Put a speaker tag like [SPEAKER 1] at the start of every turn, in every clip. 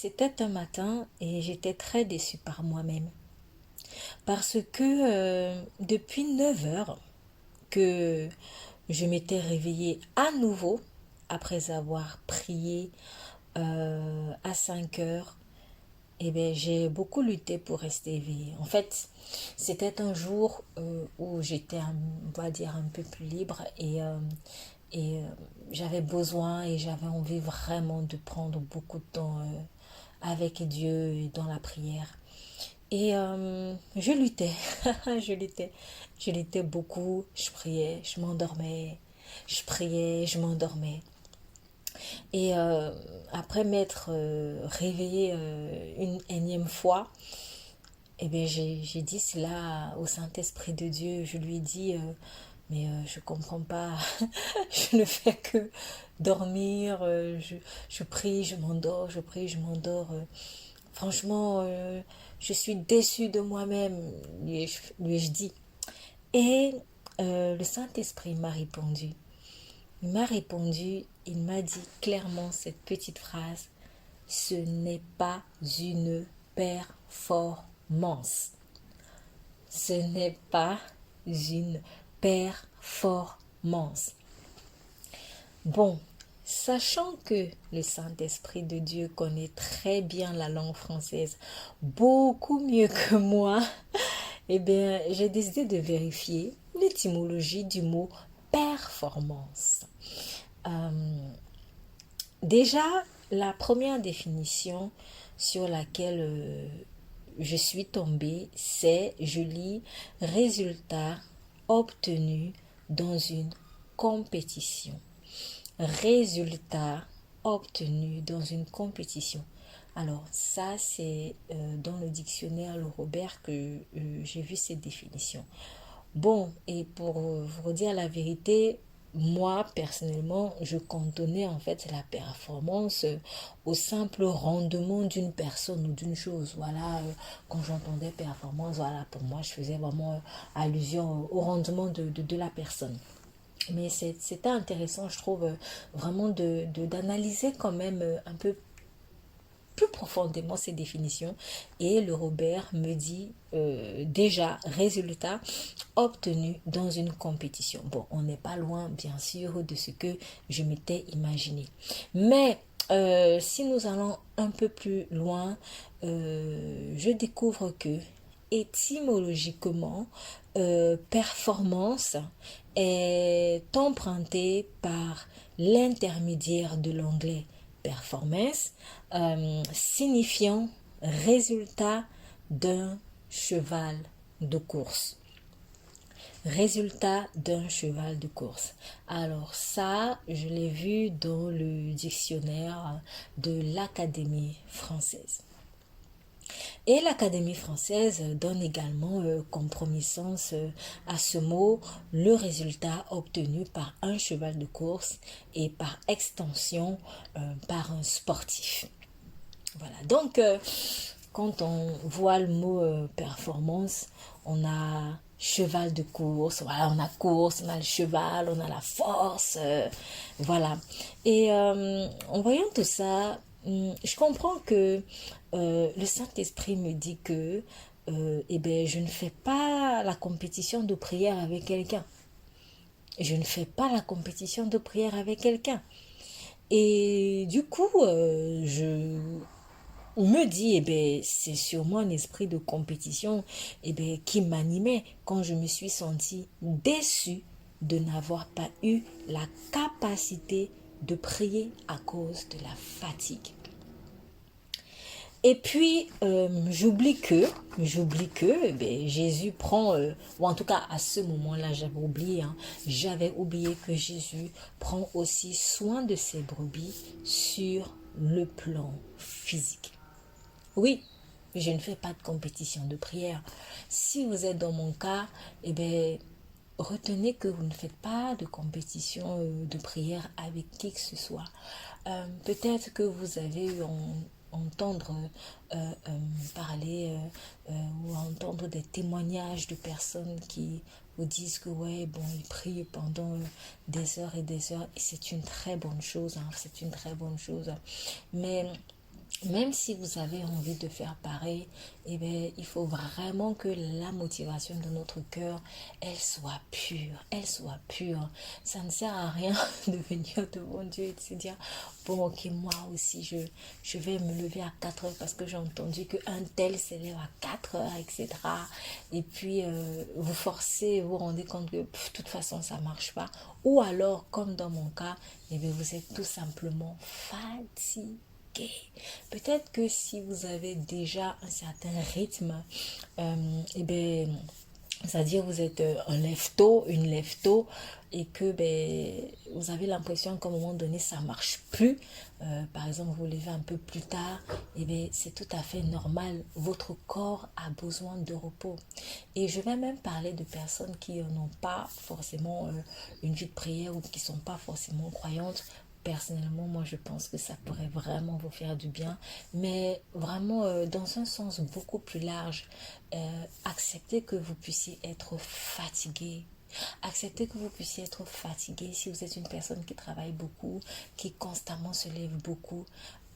[SPEAKER 1] C'était un matin et j'étais très déçue par moi-même. Parce que depuis 9 heures que je m'étais réveillée à nouveau après avoir prié à 5 heures, eh bien, j'ai beaucoup lutté pour rester éveillée. En fait, c'était un jour où j'étais, on va dire, un peu plus libre et j'avais besoin et j'avais envie vraiment de prendre beaucoup de temps avec Dieu et dans la prière. Et je luttais, je luttais beaucoup, je priais, je m'endormais, je priais, je m'endormais. Et après m'être réveillée une énième fois, eh bien j'ai dit cela au Saint-Esprit de Dieu. Je lui ai dit, mais je comprends pas, je ne fais que dormir, je prie, je m'endors, je prie, je m'endors. Franchement, je suis déçue de moi-même, lui ai-je dit. Et le Saint-Esprit m'a répondu. Il m'a répondu, il m'a dit clairement cette petite phrase, ce n'est pas une performance. Ce n'est pas une performance. Bon, sachant que le Saint-Esprit de Dieu connaît très bien la langue française, beaucoup mieux que moi, eh bien, j'ai décidé de vérifier l'étymologie du mot performance. Euh, Déjà, la première définition sur laquelle je suis tombée, c'est, je lis, résultat obtenu dans une compétition. Résultat obtenu dans une compétition. Alors ça, c'est dans le dictionnaire Le Robert que j'ai vu cette définition. Bon, et pour vous dire la vérité, moi, personnellement, je cantonnais en fait la performance au simple rendement d'une personne ou d'une chose. Voilà, quand j'entendais performance, voilà, pour moi, je faisais vraiment allusion au rendement de la personne. Mais c'était intéressant, je trouve, vraiment d'analyser quand même un peu plus profondément ces définitions. Et le Robert me dit déjà résultat obtenu dans une compétition. Bon, on n'est pas loin, bien sûr, de ce que je m'étais imaginé. Mais si nous allons un peu plus loin, je découvre que étymologiquement, performance est emprunté par l'intermédiaire de l'anglais performance, signifiant résultat d'un cheval de course. Résultat d'un cheval de course. Alors ça, je l'ai vu dans le dictionnaire de l'Académie française. Et l'Académie française donne également comme compromisance à ce mot le résultat obtenu par un cheval de course et par extension par un sportif. Voilà, donc quand on voit le mot performance, on a cheval de course, voilà, on a course, on a le cheval, on a la force, voilà. Et en voyant tout ça, je comprends que le Saint-Esprit me dit que eh ben, je ne fais pas la compétition de prière avec quelqu'un. Je ne fais pas la compétition de prière avec quelqu'un. Et du coup, on me dit, eh ben, c'est sûrement un esprit de compétition qui m'animait quand je me suis sentie déçue de n'avoir pas eu la capacité de prier à cause de la fatigue. Et puis, j'oublie que Jésus prend, ou en tout cas à ce moment-là, j'avais oublié que Jésus prend aussi soin de ses brebis sur le plan physique. Oui, je ne fais pas de compétition de prière. Si vous êtes dans mon cas, retenez que vous ne faites pas de compétition de prière avec qui que ce soit. Peut-être que vous avez eu entendre parler ou entendre des témoignages de personnes qui vous disent que ouais, bon, ils prient pendant des heures et c'est une très bonne chose, hein, c'est une très bonne chose. Mais même si vous avez envie de faire pareil, eh bien, il faut vraiment que la motivation de notre cœur, elle soit pure, elle soit pure. Ça ne sert à rien de venir devant Dieu et de se dire, bon, ok, moi aussi, je vais me lever à 4 heures parce que j'ai entendu qu'un tel s'élève à 4 heures, etc. Et puis, vous forcez, vous vous rendez compte que de toute façon, ça ne marche pas. Ou alors, comme dans mon cas, eh bien, vous êtes tout simplement fatigué. Peut-être que si vous avez déjà un certain rythme, et bien, c'est-à-dire vous êtes un lève-tôt, une lève-tôt, et que vous avez l'impression qu'à un moment donné, ça ne marche plus. Par exemple, vous vous levez un peu plus tard, et bien, c'est tout à fait normal. Votre corps a besoin de repos. Et je vais même parler de personnes qui n'ont pas forcément une vie de prière ou qui ne sont pas forcément croyantes. Personnellement, moi, je pense que ça pourrait vraiment vous faire du bien, mais vraiment dans un sens beaucoup plus large. Acceptez que vous puissiez être fatigué. Acceptez que vous puissiez être fatigué si vous êtes une personne qui travaille beaucoup, qui constamment se lève beaucoup.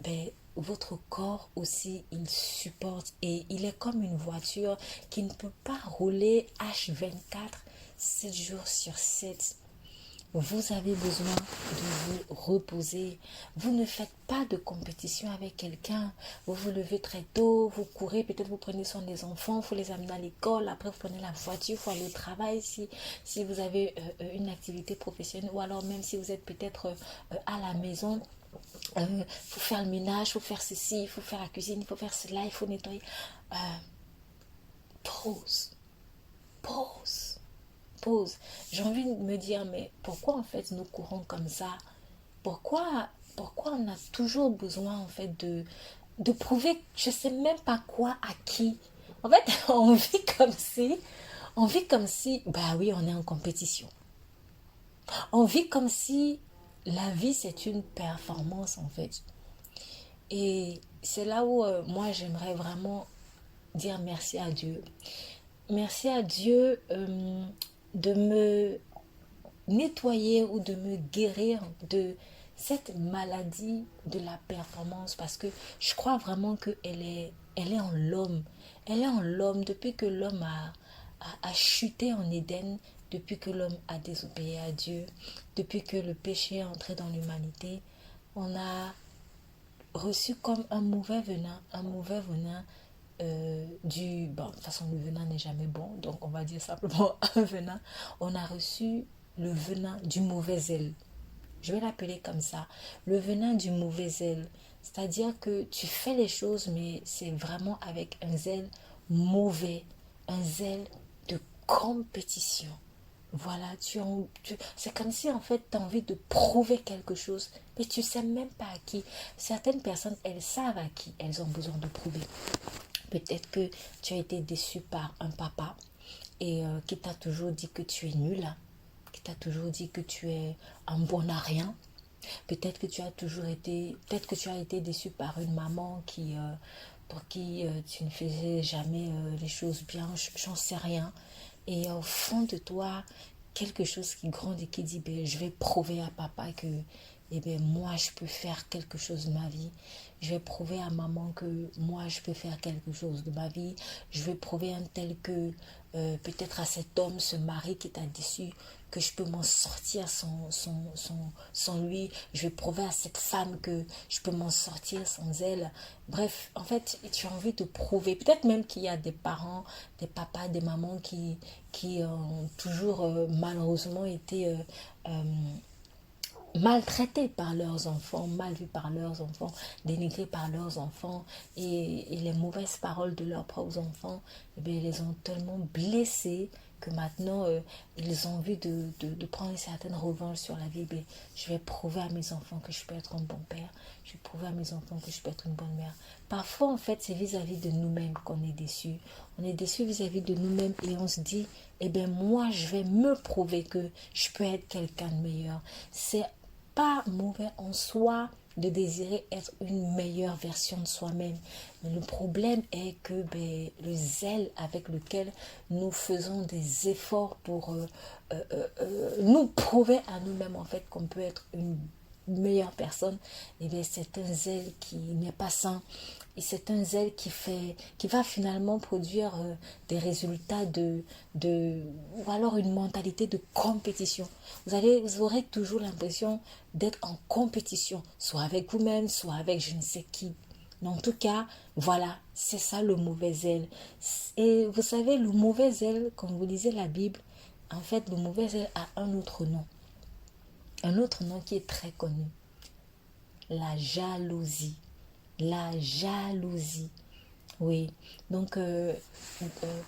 [SPEAKER 1] Ben, votre corps aussi, il supporte et il est comme une voiture qui ne peut pas rouler H24, 7 jours sur 7. Vous avez besoin de vous reposer. Vous ne faites pas de compétition avec quelqu'un. Vous vous levez très tôt, vous courez, peut-être vous prenez soin des enfants, vous les amenez à l'école, après vous prenez la voiture, vous allez au travail si vous avez une activité professionnelle ou alors même si vous êtes peut-être à la maison. Il faut faire le ménage, il faut faire ceci, il faut faire la cuisine, il faut faire cela, il faut nettoyer. Euh, pause, pause. Pause. J'ai envie de me dire, mais pourquoi en fait nous courons comme ça? Pourquoi on a toujours besoin en fait de prouver, je sais même pas quoi à qui? En fait, on vit comme si, bah oui, on est en compétition. On vit comme si la vie c'est une performance en fait. Et c'est là où moi j'aimerais vraiment dire merci à Dieu. Merci à Dieu de me nettoyer ou de me guérir de cette maladie de la performance parce que je crois vraiment elle est en l'homme. Elle est en l'homme depuis que l'homme a chuté en Éden, depuis que l'homme a désobéi à Dieu, depuis que le péché est entré dans l'humanité. On a reçu comme un mauvais venin bon, de toute façon le venin n'est jamais bon, donc on va dire simplement un venin. On a reçu le venin du mauvais zèle, je vais l'appeler comme ça, le venin du mauvais zèle, c'est-à-dire que tu fais les choses mais c'est vraiment avec un zèle mauvais, un zèle de compétition. Voilà, c'est comme si en fait tu as envie de prouver quelque chose, mais tu sais même pas à qui. Certaines personnes, elles savent à qui elles ont besoin de prouver. Peut-être que tu as été déçu par un papa et qui t'a toujours dit que tu es nul, qui t'a toujours dit que tu es un bon à rien. Peut-être que tu as été déçu par une maman pour qui tu ne faisais jamais les choses bien, j'en sais rien. Et au fond de toi, quelque chose qui gronde et qui dit, ben, je vais prouver à papa que eh ben, moi, je peux faire quelque chose de ma vie. Je vais prouver à maman que moi, je peux faire quelque chose de ma vie. Je vais prouver à un tel que peut-être à cet homme, ce mari qui t'a déçu, que je peux m'en sortir sans lui. Je vais prouver à cette femme que je peux m'en sortir sans elle. Bref, en fait, tu as envie de prouver. Peut-être même qu'il y a des parents, des papas, des mamans qui ont toujours malheureusement été maltraités par leurs enfants, mal vus par leurs enfants, dénigrés par leurs enfants et les mauvaises paroles de leurs propres enfants, eh bien, les ont tellement blessés que maintenant ils ont envie de prendre une certaine revanche sur la vie. Mais je vais prouver à mes enfants que je peux être un bon père, je vais prouver à mes enfants que je peux être une bonne mère. Parfois en fait c'est vis-à-vis de nous-mêmes qu'on est déçu. On est déçu vis-à-vis de nous-mêmes et on se dit, eh bien moi je vais me prouver que je peux être quelqu'un de meilleur. C'est pas mauvais en soi de désirer être une meilleure version de soi-même. Mais le problème est que le zèle avec lequel nous faisons des efforts pour nous prouver à nous-mêmes en fait qu'on peut être une meilleure personne, et bien c'est un zèle qui n'est pas sain. Et c'est un zèle qui va finalement produire des résultats ou alors une mentalité de compétition. Vous aurez toujours l'impression d'être en compétition, soit avec vous-même, soit avec je ne sais qui. Mais en tout cas, voilà, c'est ça le mauvais zèle. Et vous savez, le mauvais zèle, quand vous lisez la Bible, en fait, le mauvais zèle a un autre nom. Un autre nom qui est très connu. La jalousie. La jalousie. Oui, donc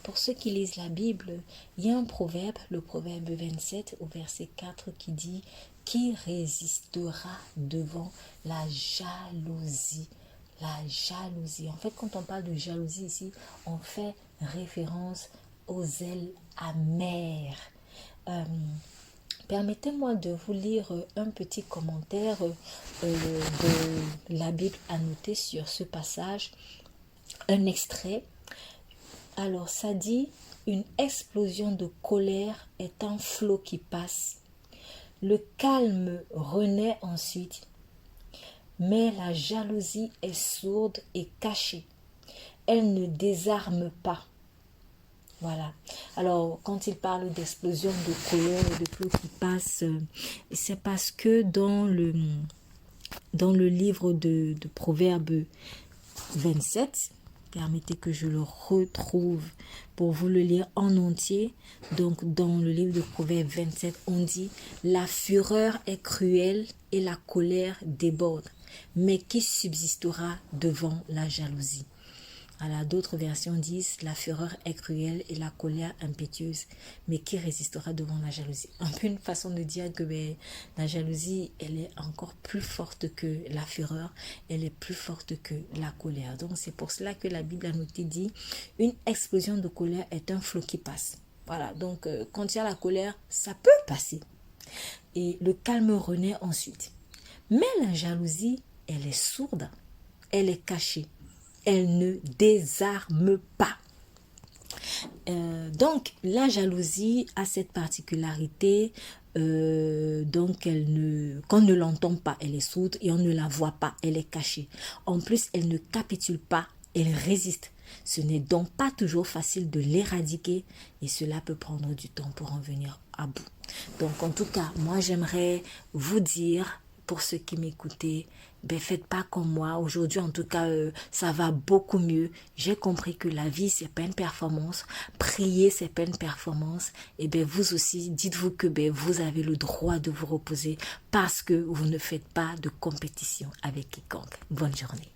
[SPEAKER 1] pour ceux qui lisent la Bible, il y a un proverbe, le proverbe 27 au verset 4 qui dit « Qui résistera devant la jalousie ?» La jalousie. En fait, quand on parle de jalousie ici, on fait référence aux zèles amers. Permettez-moi de vous lire un petit commentaire de la Bible annotée sur ce passage. Un extrait. Alors ça dit, une explosion de colère est un flot qui passe. Le calme renaît ensuite. Mais la jalousie est sourde et cachée. Elle ne désarme pas. Voilà. Alors, quand il parle d'explosion de colère et de flot qui passe, c'est parce que dans le livre de Proverbes 27, permettez que je le retrouve pour vous le lire en entier. Donc, dans le livre de Proverbes 27, on dit « La fureur est cruelle et la colère déborde, mais qui subsistera devant la jalousie ?» Alors, d'autres versions disent « La fureur est cruelle et la colère impétueuse, mais qui résistera devant la jalousie ?» Un peu une façon de dire que la jalousie, elle est encore plus forte que la fureur, elle est plus forte que la colère. Donc, c'est pour cela que la Bible a noté dit « Une explosion de colère est un flot qui passe. » Voilà, donc quand il y a la colère, ça peut passer. Et le calme renaît ensuite. Mais la jalousie, elle est sourde, elle est cachée. Elle ne désarme pas. Donc, la jalousie a cette particularité, donc qu'on ne l'entend pas, elle est sourde et on ne la voit pas, elle est cachée. En plus, elle ne capitule pas, elle résiste. Ce n'est donc pas toujours facile de l'éradiquer et cela peut prendre du temps pour en venir à bout. Donc, en tout cas, moi, j'aimerais vous dire, pour ceux qui m'écoutaient, faites pas comme moi. Aujourd'hui, en tout cas, ça va beaucoup mieux. J'ai compris que la vie, c'est pas une performance. Prier, c'est pas une performance. Et vous aussi, dites-vous que vous avez le droit de vous reposer parce que vous ne faites pas de compétition avec quiconque. Bonne journée.